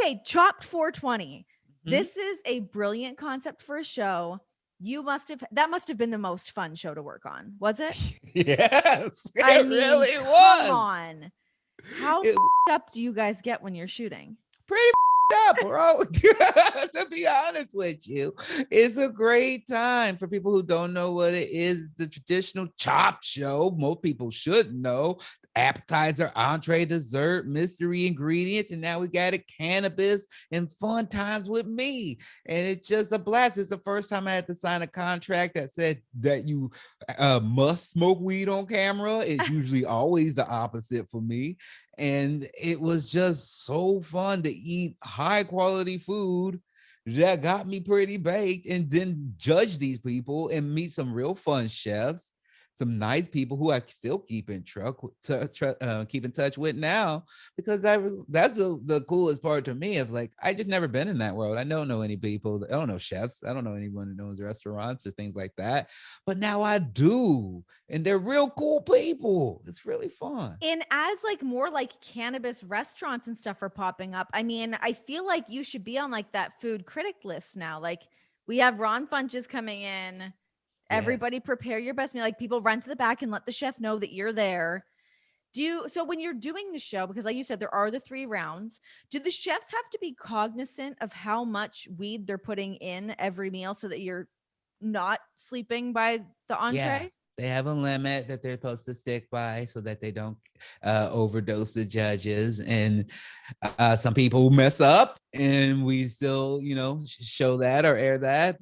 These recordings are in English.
Okay, Chopped 420. Mhm. This is a brilliant concept for a show. That must have been the most fun show to work on, was it? Yes, I it mean, really come was. on. How It up do you guys get when you're shooting? pretty up, bro. To be honest with you, it's a great time for people who don't know what it is. The traditional chop show, most people should know. Appetizer, entree, dessert, mystery ingredients, and now we got a cannabis and fun times with me. And it's just a blast. It's the first time I had to sign a contract that said that you must smoke weed on camera. It's usually always the opposite for me. And it was just so fun to eat high quality food that got me pretty baked, and then judge these people and meet some real fun chefs, some nice people who I still keep in touch with now, because that's the coolest part to me of like, I just never been in that world. I don't know any people. I don't know chefs. I don't know anyone who knows restaurants or things like that. But now I do. And they're real cool people. It's really fun. And as like more like cannabis restaurants and stuff are popping up, I mean, I feel like you should be on like that food critic list now. Like we have Ron Funches coming in. Yes. Everybody prepare your best meal. Like people run to the back and let the chef know that you're there. So when you're doing the show, because like you said, there are the 3 rounds, do the chefs have to be cognizant of how much weed they're putting in every meal so that you're not sleeping by the Yeah. entree? They have a limit that they're supposed to stick by so that they don't overdose the judges. And some people mess up, and we still, show that or air that.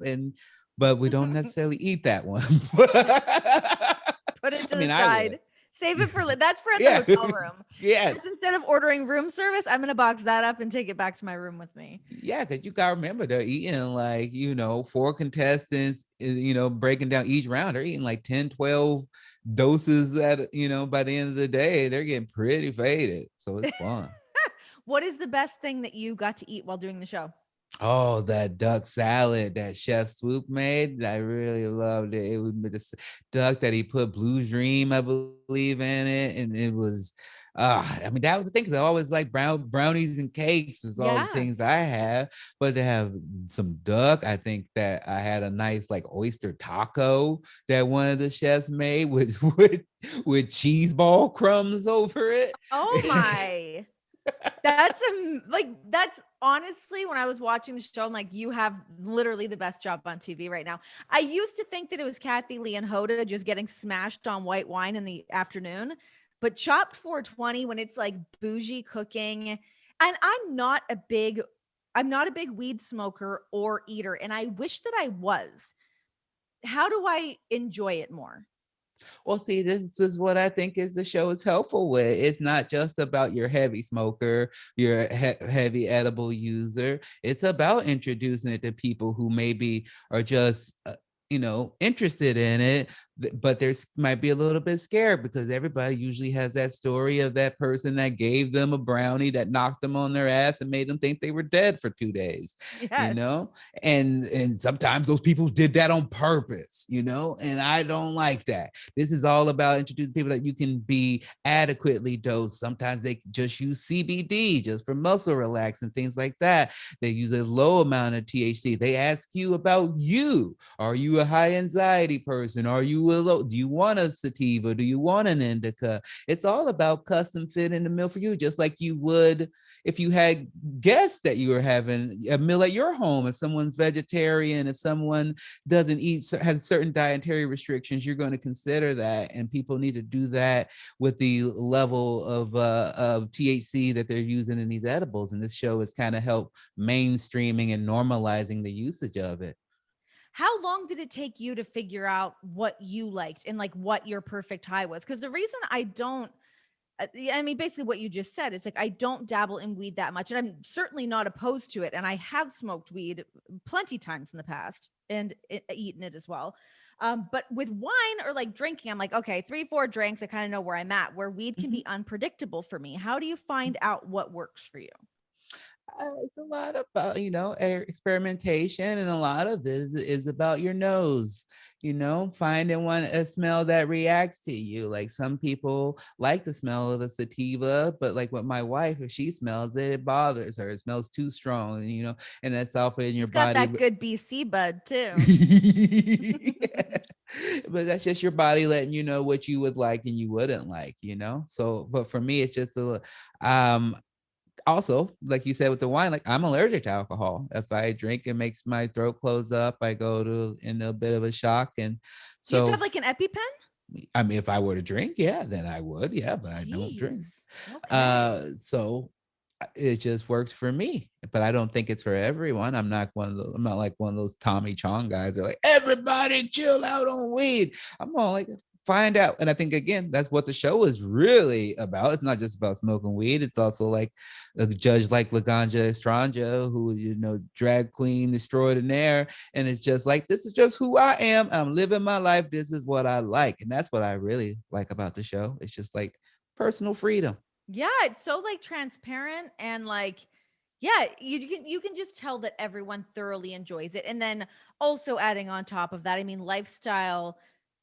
But we don't necessarily eat that one. Put it to I the mean, I would. side. Save it for that's for at the Yeah. hotel room. That's Yes. instead of ordering room service, I'm gonna box that up and take it back to my room with me. Yeah, because you gotta remember they're eating like, 4 contestants, breaking down each round. They're eating like 10, 12 doses by the end of the day. They're getting pretty faded. So it's fun. What is the best thing that you got to eat while doing the show? Oh, that duck salad that Chef Swoop made. I really loved it. It was this duck that he put Blue Dream, I believe, in it. And it was I mean, that was the thing, because I always like brownies and cakes was all the Yeah. things I have. But to have some duck, I think that I had a nice like oyster taco that one of the chefs made with with cheese ball crumbs over it. Oh my. That's honestly when I was watching the show, I'm like, you have literally the best job on TV right now. I used to think that it was Kathy Lee and Hoda just getting smashed on white wine in the afternoon, but Chopped 420 when it's like bougie cooking, and I'm not a big weed smoker or eater, and I wish that I was. How do I enjoy it more? Well, see, this is what I think is the show is helpful with. It's not just about your heavy smoker, your heavy edible user. It's about introducing it to people who maybe are just, interested in it, but there's might be a little bit scared, because everybody usually has that story of that person that gave them a brownie that knocked them on their ass and made them think they were dead for 2 days, you Yes. know? And sometimes those people did that on purpose, and I don't like that. This is all about introducing people that you can be adequately dosed. Sometimes they just use CBD just for muscle relax and things like that. They use a low amount of THC. They ask you about you. Are you a high anxiety person? Are you a low? Do you want a sativa? Do you want an indica? It's all about custom fit in the meal for you, just like you would if you had guests that you were having a meal at your home. If someone's vegetarian, if someone doesn't eat, has certain dietary restrictions, you're going to consider that. And people need to do that with the level of THC that they're using in these edibles. And this show has kind of helped mainstreaming and normalizing the usage of it. How long did it take you to figure out what you liked and like what your perfect high was? Because the reason I don't, yeah, I mean, basically what you just said, it's like I don't dabble in weed that much, and I'm certainly not opposed to it. And I have smoked weed plenty times in the past and eaten it as well. But with wine or like drinking, I'm like, okay, 3, 4 drinks, I kind of know where I'm at. Where weed can Mhm. be unpredictable for me. How do you find out what works for you? It's a lot about, experimentation, and a lot of this is about your nose, finding a smell that reacts to you. Like some people like the smell of a sativa, but like with my wife, if she smells it, it bothers her. It smells too strong, and that's often in your He's got body. that good BC bud too. But that's just your body letting you know what you would like and you wouldn't like, So, but for me, it's just um also, like you said with the wine, like I'm allergic to alcohol. If I drink, it makes my throat close up. I go to in a bit of a shock. And Do you have to so, have like an EpiPen? I mean, if I were to drink, yeah, then I would. Yeah, but I don't drink. Jeez. Okay. So it just works for me, but I don't think it's for everyone. I'm not like one of those Tommy Chong guys that are like, everybody chill out on weed. I'm all like, find out. And I think, again, that's what the show is really about. It's not just about smoking weed. It's also like a judge like Laganja Estranja, who, drag queen extraordinaire. And it's just like, this is just who I am. I'm living my life. This is what I like. And that's what I really like about the show. It's just like personal freedom. Yeah, it's so like transparent and like, yeah, you can just tell that everyone thoroughly enjoys it. And then also adding on top of that, I mean, lifestyle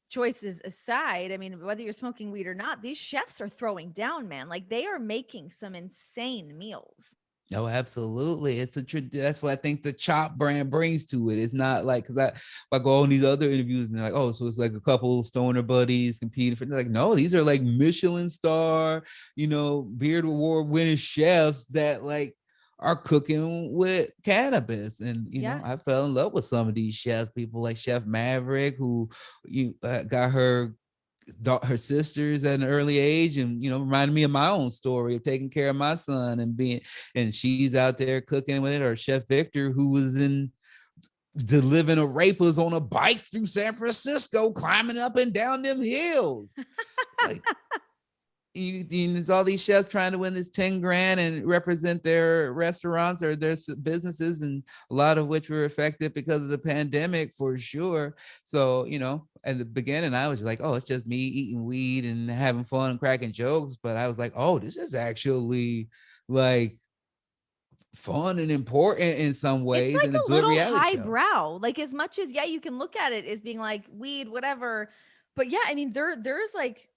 choices aside, I mean, whether you're smoking weed or not, these chefs are throwing down, man. Like they are making some insane meals. No, absolutely. That's what I think the Chop brand brings to it. It's not like, because I go on these other interviews and they're like, oh, so it's like a couple stoner buddies competing for. They're like, no, these are like Michelin star, Beard Award winning chefs that like are cooking with cannabis. And Yeah. I fell in love with some of these chefs. People like Chef Maverick, who got her sisters at an early age, and reminded me of my own story of taking care of my son and she's out there cooking with it. Or Chef Victor, who was delivering arepas on a bike through San Francisco, climbing up and down them hills. Like, there's all these chefs trying to win this 10 grand and represent their restaurants or their businesses, and a lot of which were affected because of the pandemic, for sure. So, at the beginning, I was like, oh, it's just me eating weed and having fun and cracking jokes. But I was like, oh, this is actually like fun and important in some ways, It's like and a a good little reality show. highbrow. Like as much as, yeah, you can look at it as being like weed, whatever. But yeah, I mean, there's like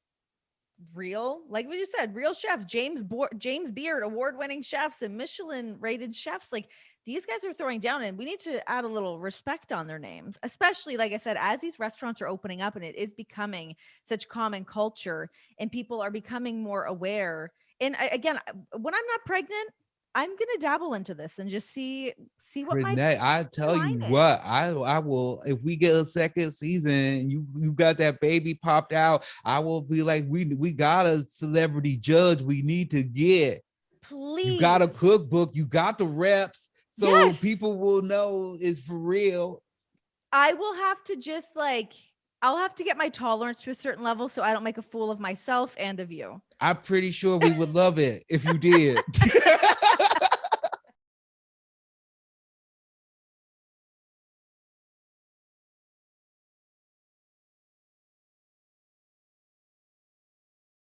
real, like we just said, real chefs, James Beard, award-winning chefs and Michelin rated chefs. Like these guys are throwing down, and we need to add a little respect on their names, especially like I said, as these restaurants are opening up and it is becoming such common culture and people are becoming more aware. And again, when I'm not pregnant, I'm gonna dabble into this and just see what my Renee, I tell you line is. what, I will, if we get a second season and you got that baby popped out, I will be like, we got a celebrity judge we need to get. Please. You got a cookbook, you got the reps, so Yes. people will know it's for real. I will have to just like, I'll have to get my tolerance to a certain level so I don't make a fool of myself and of you. I'm pretty sure we would love it if you did.